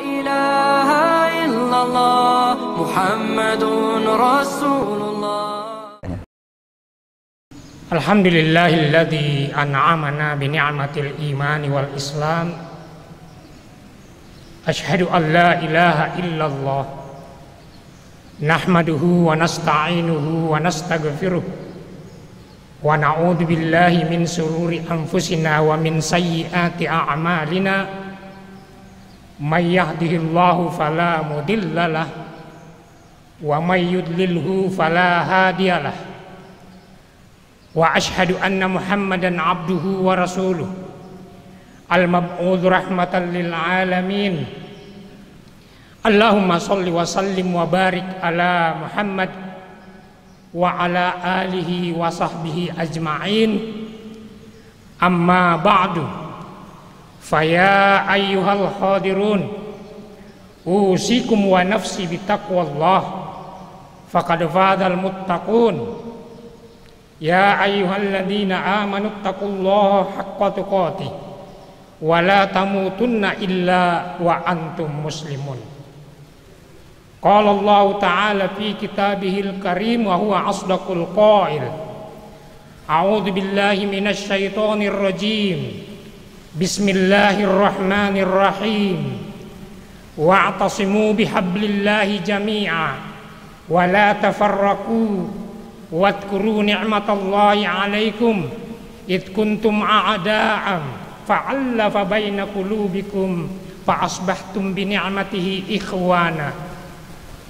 إله إلا الله محمد رسول الله. Alhamdulillahilladzi an'amana bi ni'matil imani wal islam. Asyhadu an la ilaha illallah nahmaduhu wa nasta'inuhu wa nastaghfiruh wa na'udzu billahi min sururi anfusina wa min sayyiati a'malina. May yahdihillahu fala mudhillalah wa may yudlilhu fala hadiyalah. Wa ashhadu anna Muhammadan abduhu wa rasuluh al-mab'udz rahmatan lil alamin. Allahumma shalli wa sallim wa barik ala Muhammad wa ala alihi wa sahbihi ajma'in. Amma ba'du, faya ayyuhal hadirun, usikum wa nafsi bitaqwallah faqad fazal muttaqun. Ya ayyuhalladzina amanu taqullaha haqqa tuqatih wa la tamutunna illa wa antum muslimun. Qala Allah ta'ala fi kitabihil karim wa huwa asdaqul qail. A'udzu billahi minasy syaithanir rajim. Bismillahirrahmanirrahim. Wa'tasimu bihablillahi jami'a wa la tafarraqu. Wadhkuru ni'matallahi 'alaikum id kuntum a'da'an fa'allafa baina qulubikum fa asbahtum bi ni'matihi ikhwana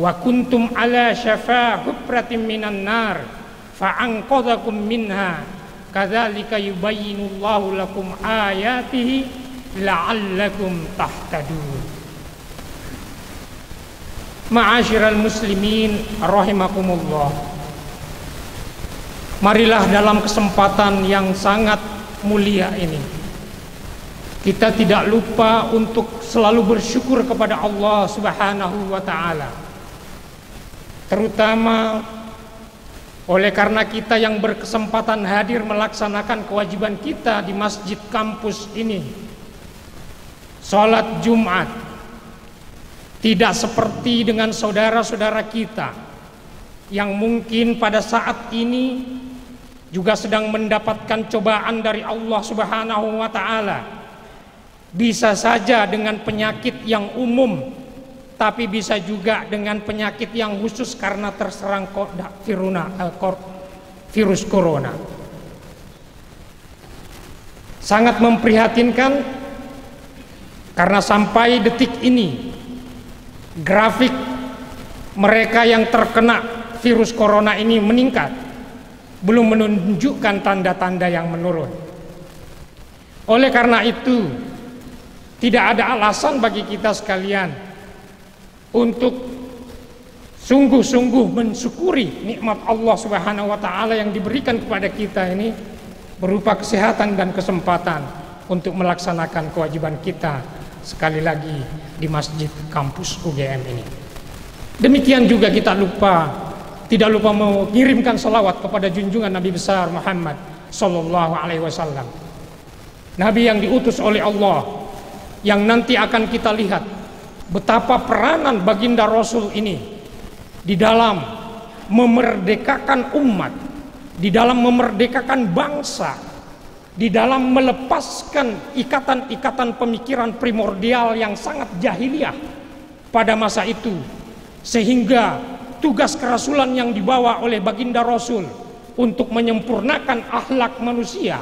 wa kuntum 'ala syafa hufratin minan nar fa anqadhakum minha kadzalika yubayyinullahu lakum ayatihi la'allakum tahtadun. Ma'asyiral muslimin rahimakumullah. Marilah dalam kesempatan yang sangat mulia ini kita tidak lupa untuk selalu bersyukur kepada Allah Subhanahu wa ta'ala, terutama oleh karena kita yang berkesempatan hadir melaksanakan kewajiban kita di masjid kampus ini, sholat Jumat. Tidak seperti dengan saudara-saudara kita yang mungkin pada saat ini juga sedang mendapatkan cobaan dari Allah Subhanahu wa ta'ala. Bisa saja dengan penyakit yang umum, tapi bisa juga dengan penyakit yang khusus karena terserang virus corona. Sangat memprihatinkan karena sampai detik ini grafik mereka yang terkena virus corona ini meningkat, belum menunjukkan tanda-tanda yang menurun. Oleh karena itu, tidak ada alasan bagi kita sekalian untuk sungguh-sungguh mensyukuri nikmat Allah Subhanahu wa ta'ala yang diberikan kepada kita ini berupa kesehatan dan kesempatan untuk melaksanakan kewajiban kita sekali lagi di masjid kampus UGM ini. Demikian juga kita tidak lupa mengirimkan salawat kepada junjungan Nabi besar Muhammad sallallahu alaihi wasallam. Nabi yang diutus oleh Allah, yang nanti akan kita lihat betapa peranan baginda Rasul ini di dalam memerdekakan umat, di dalam memerdekakan bangsa, di dalam melepaskan ikatan-ikatan pemikiran primordial yang sangat jahiliyah pada masa itu, sehingga tugas kerasulan yang dibawa oleh baginda Rasul untuk menyempurnakan akhlak manusia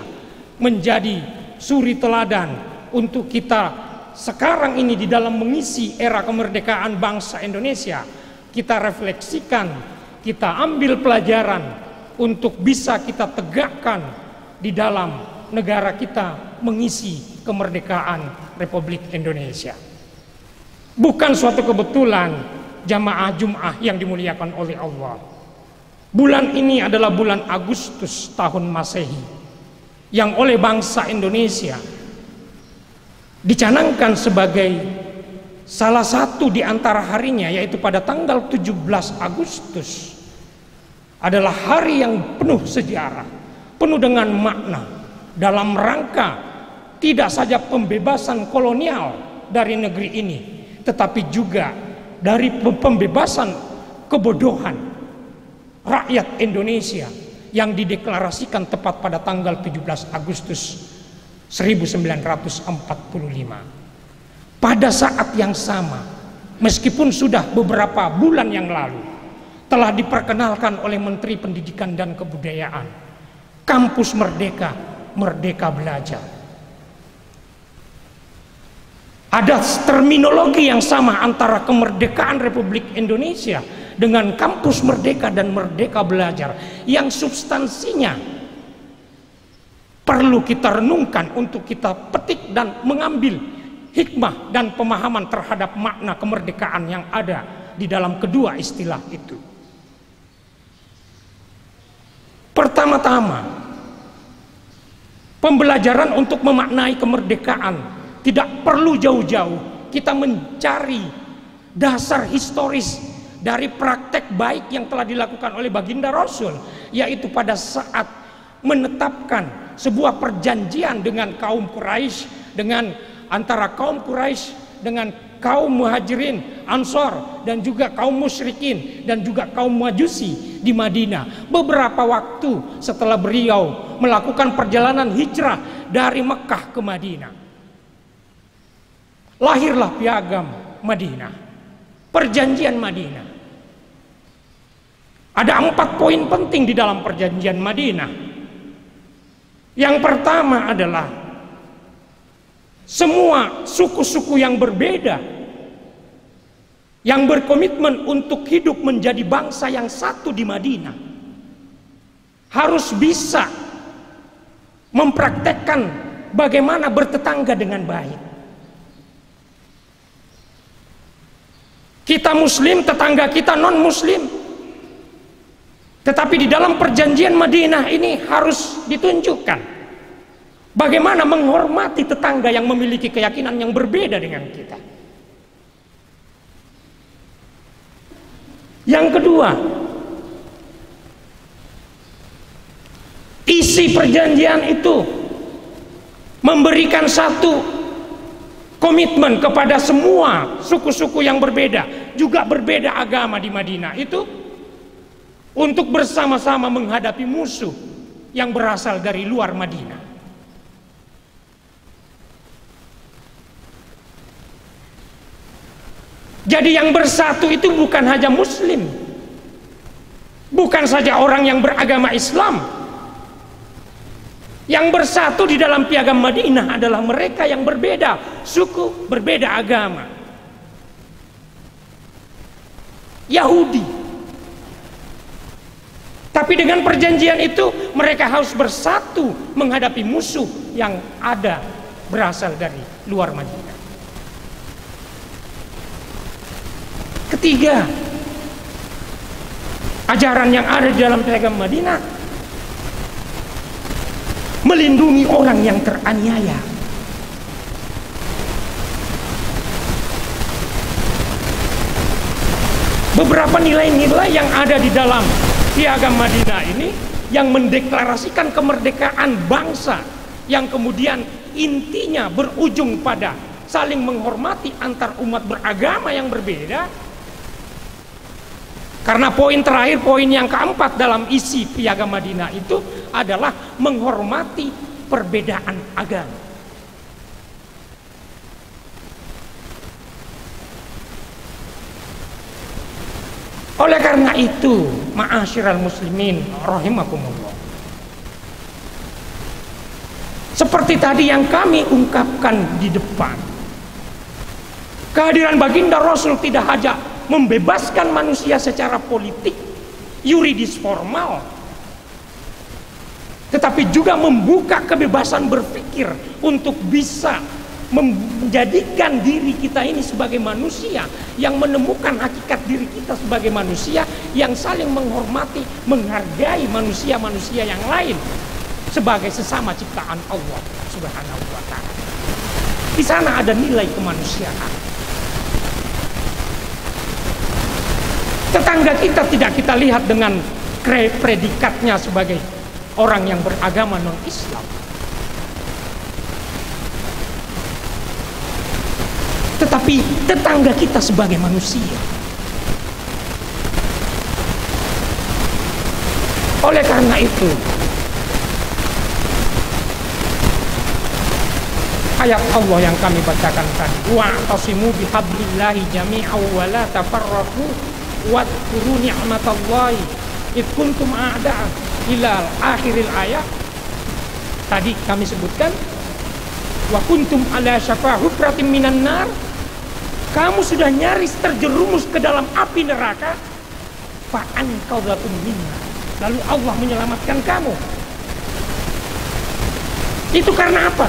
menjadi suri teladan untuk kita sekarang ini di dalam mengisi era kemerdekaan bangsa Indonesia. Kita refleksikan, kita ambil pelajaran untuk bisa kita tegakkan di dalam negara kita mengisi kemerdekaan Republik Indonesia. Bukan suatu kebetulan jamaah Jum'ah yang dimuliakan oleh Allah, bulan ini adalah bulan Agustus tahun Masehi yang oleh bangsa Indonesia dicanangkan sebagai salah satu di antara harinya, yaitu pada tanggal 17 Agustus adalah hari yang penuh sejarah, penuh dengan makna dalam rangka tidak saja pembebasan kolonial dari negeri ini, tetapi juga dari pembebasan kebodohan rakyat Indonesia yang dideklarasikan tepat pada tanggal 17 Agustus 1945. Pada saat yang sama, meskipun sudah beberapa bulan yang lalu, telah diperkenalkan oleh Menteri Pendidikan dan Kebudayaan Kampus Merdeka, Merdeka Belajar. Ada terminologi yang sama antara kemerdekaan Republik Indonesia dengan Kampus Merdeka dan Merdeka Belajar yang substansinya perlu kita renungkan untuk kita petik dan mengambil hikmah dan pemahaman terhadap makna kemerdekaan yang ada di dalam kedua istilah itu. Pertama-tama, pembelajaran untuk memaknai kemerdekaan tidak perlu jauh-jauh kita mencari dasar historis dari praktek baik yang telah dilakukan oleh baginda Rasul, yaitu pada saat menetapkan sebuah perjanjian dengan kaum Quraisy, dengan antara kaum Quraisy dengan kaum Muhajirin, Ansor, dan juga kaum musyrikin dan juga kaum Majusi di Madinah. Beberapa waktu setelah beliau melakukan perjalanan hijrah dari Mekah ke Madinah, lahirlah Piagam Madinah, Perjanjian Madinah. Ada 4 poin penting di dalam Perjanjian Madinah. Yang pertama adalah semua suku-suku yang berbeda yang berkomitmen untuk hidup menjadi bangsa yang satu di Madinah harus bisa mempraktekkan bagaimana bertetangga dengan baik. Kita Muslim, tetangga kita non-Muslim. Tetapi di dalam Perjanjian Madinah ini harus ditunjukkan bagaimana menghormati tetangga yang memiliki keyakinan yang berbeda dengan kita. Yang kedua, isi perjanjian itu memberikan satu komitmen kepada semua suku-suku yang berbeda, juga berbeda agama di Madinah itu, untuk bersama-sama menghadapi musuh yang berasal dari luar Madinah. Jadi yang bersatu itu bukan hanya Muslim, bukan saja orang yang beragama Islam. Yang bersatu di dalam Piagam Madinah adalah mereka yang berbeda suku, berbeda agama. Yahudi. Tapi dengan perjanjian itu mereka harus bersatu menghadapi musuh yang ada berasal dari luar Madinah. Ketiga, ajaran yang ada di dalam Piagam Madinah melindungi orang yang teraniaya. Beberapa nilai-nilai yang ada di dalam Piagam Madinah ini yang mendeklarasikan kemerdekaan bangsa, yang kemudian intinya berujung pada saling menghormati antar umat beragama yang berbeda. Karena poin terakhir, poin yang keempat dalam isi Piagam Madinah itu adalah menghormati perbedaan agama. Oleh karena itu, ma'asyiral muslimin rahimakumullah, seperti tadi yang kami ungkapkan di depan, kehadiran baginda Rasul tidak hanya membebaskan manusia secara politik, yuridis formal, tetapi juga membuka kebebasan berpikir untuk bisa menjadikan diri kita ini sebagai manusia yang menemukan hakikat diri kita sebagai manusia yang saling menghormati, menghargai manusia-manusia yang lain sebagai sesama ciptaan Allah Subhanahu wa ta'ala. Di sana ada nilai kemanusiaan. Tetangga kita tidak kita lihat dengan predikatnya sebagai orang yang beragama non-Islam. tetapi tetangga kita sebagai manusia. Oleh karena itu, ayat Allah yang kami bacakan tadi, wa'tasimu bihablillahi jami'an wa la tafarraqu wadhkuru ni'matallahi id kuntum a'da'an ila akhiril ayat. Tadi kami sebutkan wa kuntum ala syafa hufratin minan nar, kamu sudah nyaris terjerumus ke dalam api neraka, fa anqadhakum minha, lalu Allah menyelamatkan kamu. Itu karena apa?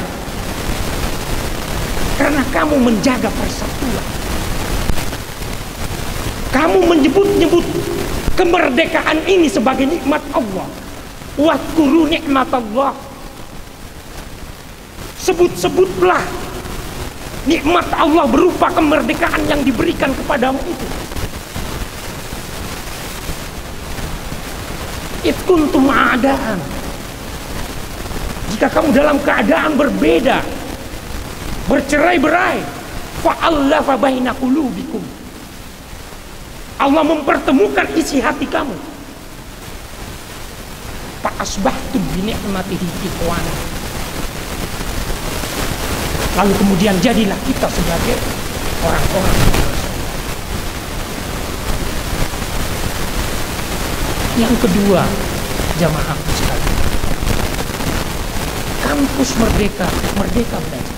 Karena kamu menjaga persatuan. Kamu menyebut-nyebut kemerdekaan ini sebagai nikmat Allah. Wadhkuru nikmatallah. Sebut-sebutlah nikmat Allah berupa kemerdekaan yang diberikan kepadamu itu. Id kuntum a'daan. Jika kamu dalam keadaan berbeda, bercerai-berai, fa'allafa baina qulubikum, Allah mempertemukan isi hati kamu. Fa'asbahtum bi ni'matihi ikhwana. Lalu kemudian jadilah kita sebagai orang-orang yang kedua, jamaah sekalian. Kampus Merdeka, Merdeka Belajar.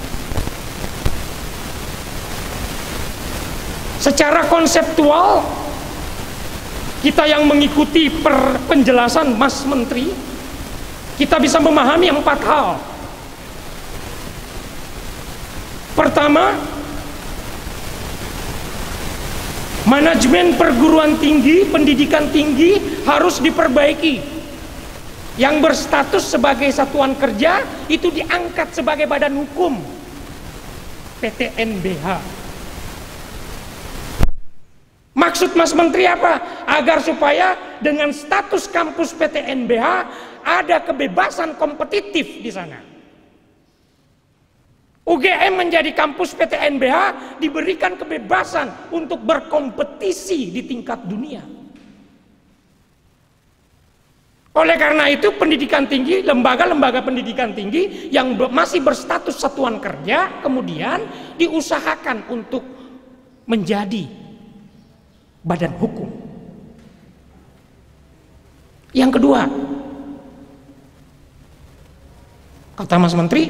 Secara konseptual, kita yang mengikuti penjelasan Mas Menteri, kita bisa memahami 4 hal. Pertama, manajemen perguruan tinggi, pendidikan tinggi harus diperbaiki. Yang berstatus sebagai satuan kerja itu diangkat sebagai badan hukum, PTNBH. Maksud Mas Menteri apa? Agar supaya dengan status kampus PTNBH ada kebebasan kompetitif di sana. UGM menjadi kampus PTNBH diberikan kebebasan untuk berkompetisi di tingkat dunia. Oleh karena itu pendidikan tinggi, lembaga-lembaga pendidikan tinggi yang masih berstatus satuan kerja kemudian diusahakan untuk menjadi badan hukum. Yang kedua, kata Mas Menteri,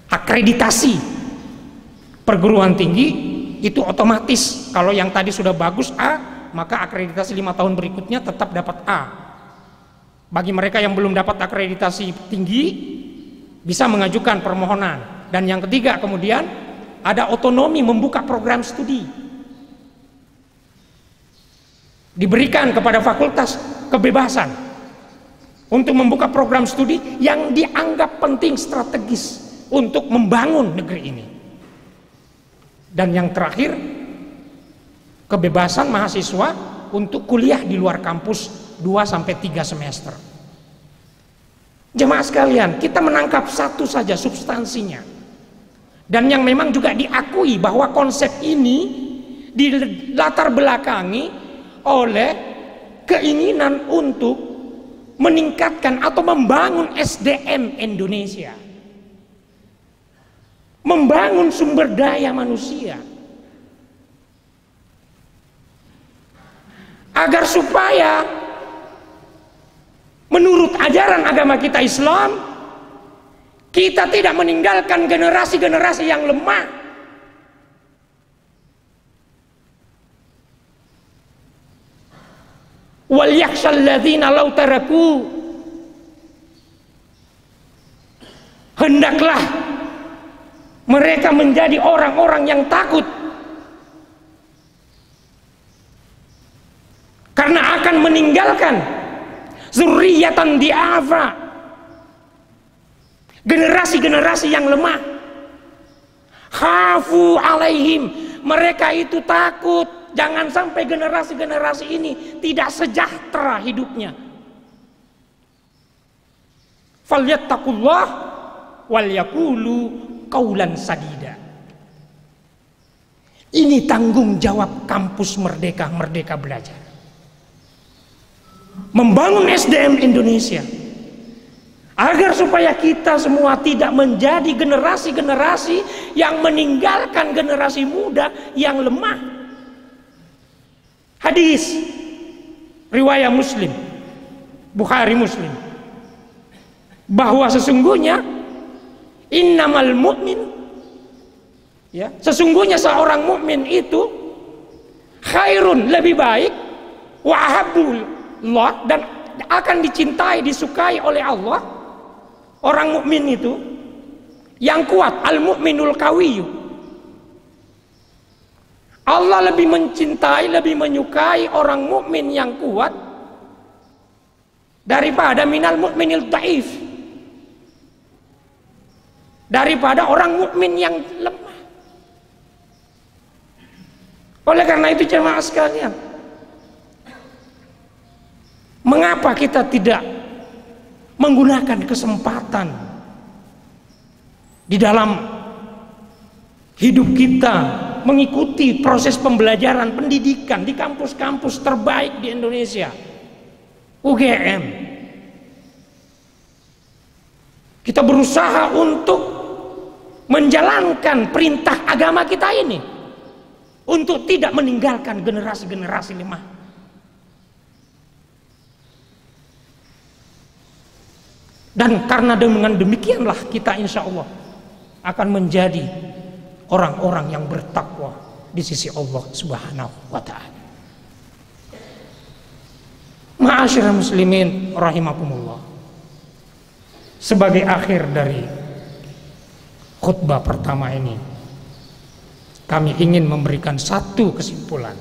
akreditasi perguruan tinggi itu otomatis. Kalau yang tadi sudah bagus A, maka akreditasi 5 tahun berikutnya tetap dapat A. Bagi mereka yang belum dapat akreditasi tinggi, bisa mengajukan permohonan. Dan yang ketiga, kemudian ada otonomi membuka program studi. Diberikan kepada fakultas kebebasan untuk membuka program studi yang dianggap penting strategis untuk membangun negeri ini. Dan yang terakhir, kebebasan mahasiswa untuk kuliah di luar kampus 2-3 semester. Jemaah sekalian, kita menangkap satu saja substansinya. Dan yang memang juga diakui bahwa konsep ini dilatar belakangi oleh keinginan untuk meningkatkan atau membangun SDM Indonesia, membangun sumber daya manusia, agar supaya menurut ajaran agama kita Islam, kita tidak meninggalkan generasi-generasi yang lemah. Wal yakhshal ladzina law taraku, hendaklah mereka menjadi orang-orang yang takut karena akan meninggalkan zurriyatan di'afa, generasi-generasi yang lemah. Khafu alaihim, mereka itu takut jangan sampai generasi-generasi ini tidak sejahtera hidupnya. Falyattaqullah wal yaqulu qaulan sadida. Ini tanggung jawab kampus Merdeka, Merdeka Belajar. Membangun SDM Indonesia agar supaya kita semua tidak menjadi generasi-generasi yang meninggalkan generasi muda yang lemah. Hadis riwayat Muslim, Bukhari Muslim, bahwa sesungguhnya innamal mu'min, ya, sesungguhnya seorang mukmin itu khairun, lebih baik, wa ahabbullah, dan akan dicintai, disukai oleh Allah. Orang mukmin itu yang kuat, al-mu'minul qawiyyu. Allah lebih mencintai, lebih menyukai orang mukmin yang kuat daripada minal mu'minil dhaif, daripada orang mukmin yang lemah. Oleh karena itu jemaah sekalian, mengapa kita tidak menggunakan kesempatan di dalam hidup kita mengikuti proses pembelajaran pendidikan di kampus-kampus terbaik di Indonesia, UGM. Kita berusaha untuk menjalankan perintah agama kita ini untuk tidak meninggalkan generasi-generasi lemah. Dan karena dengan demikianlah kita insya Allah akan menjadi orang-orang yang bertakwa di sisi Allah Subhanahu wa ta'ala. Ma'asyiral muslimin rahimakumullah. Sebagai akhir dari khutbah pertama ini, kami ingin memberikan satu kesimpulan,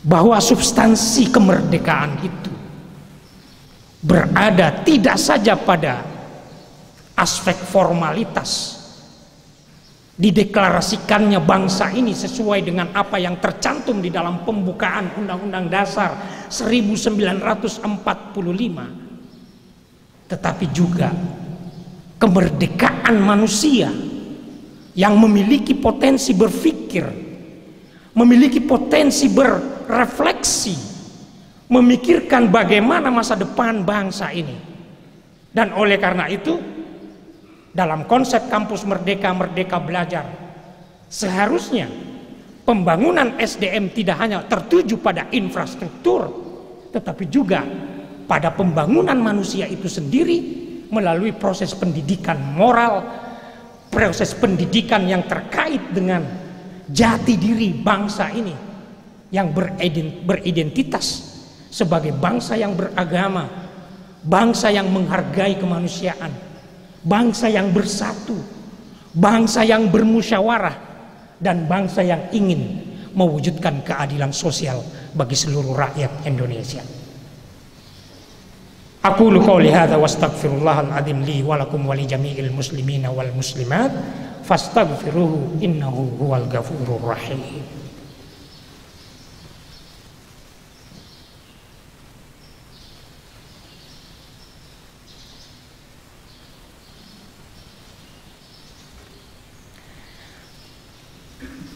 bahwa substansi kemerdekaan itu berada tidak saja pada aspek formalitas, dideklarasikannya bangsa ini sesuai dengan apa yang tercantum di dalam pembukaan Undang-Undang Dasar 1945, tetapi juga kemerdekaan manusia yang memiliki potensi berpikir, memiliki potensi berrefleksi, memikirkan bagaimana masa depan bangsa ini. Dan oleh karena itu, dalam konsep kampus Merdeka, Merdeka Belajar, seharusnya pembangunan SDM tidak hanya tertuju pada infrastruktur, tetapi juga pada pembangunan manusia itu sendiri melalui proses pendidikan moral, proses pendidikan yang terkait dengan jati diri bangsa ini yang beridentitas sebagai bangsa yang beragama, bangsa yang menghargai kemanusiaan, bangsa yang bersatu, bangsa yang bermusyawarah, dan bangsa yang ingin mewujudkan keadilan sosial bagi seluruh rakyat Indonesia. Aqulu qouli hadza wastaghfirullahal adzim li wa lakum wa li jami'il muslimina wal muslimat fastaghfiruhu innahu huwal ghafurur rahim.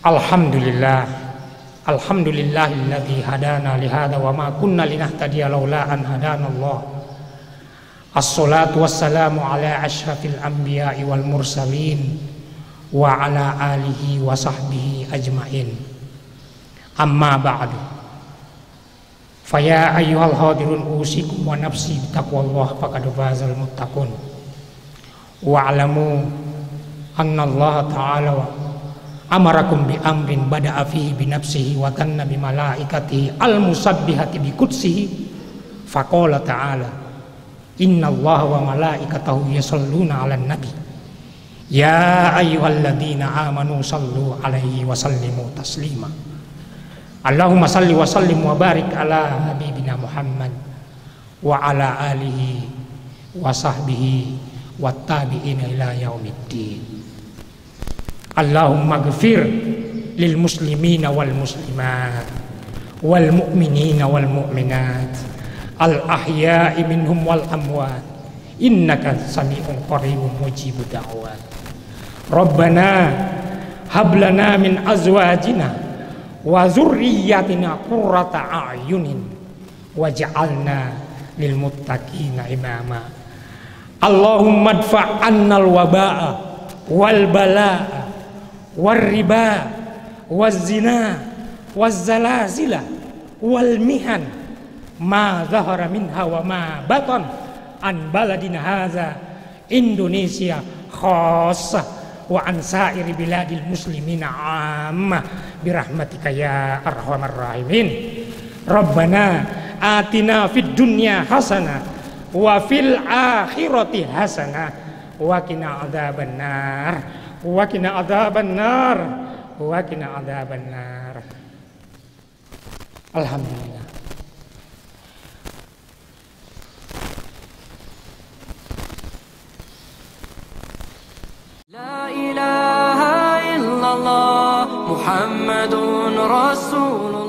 Alhamdulillahilladzi hadana li hadza wa ma kunna linahtadiya laula an hadanallah. Assalatu wassalamu ala asyrafil anbiya'i wal mursalin wa ala alihi wa sahbihi ajmain. Amma ba'du. Faya ayyuhal hadirun usikum wa nafsi bitaqwallah faqad fazal muttaqun. Wa'lamu anna Allah ta'ala amarakum bi amrin bada'a fihi bi nafsihi wa tanna bi malaikatihi al-musabbihati bi qudsihi faqala ta'ala innallaha wa malaikatahu yusholluna 'alan nabi ya ayyuhalladzina amanu shallu 'alaihi wa sallimu taslima. Allahumma shalli wa sallim wa barik ala habibina Muhammad wa ala alihi wa sahbihi wat tabi'ina ila yaumiddin. Allahumma ghfir lil muslimina wal muslimat wal mu'minina wal mu'minat al ahya'i minhum wal amwat innaka sami'un qaribun mujibud da'wat. Rabbana hablana min azwajina wa dzurriyyatina qurrata a'yunin waj'alna lil muttaqina imama. Allahumma adfa' 'annal waba'a wal bala'a war riba waz zina waz zalazila wal mihan ma zahara minha wa ma batan an baladina hadza Indonesia khassah wa an sa'iri biladil muslimina ammah birahmatika ya arhamar rahimin. Rabbana atina fid dunya hasanah wa fil akhirati hasanah wa qina adzabannar wa qina adzabannar wa qina adzabannar. Alhamdulillah. La ilaha illallah Muhammadun Rasulullah.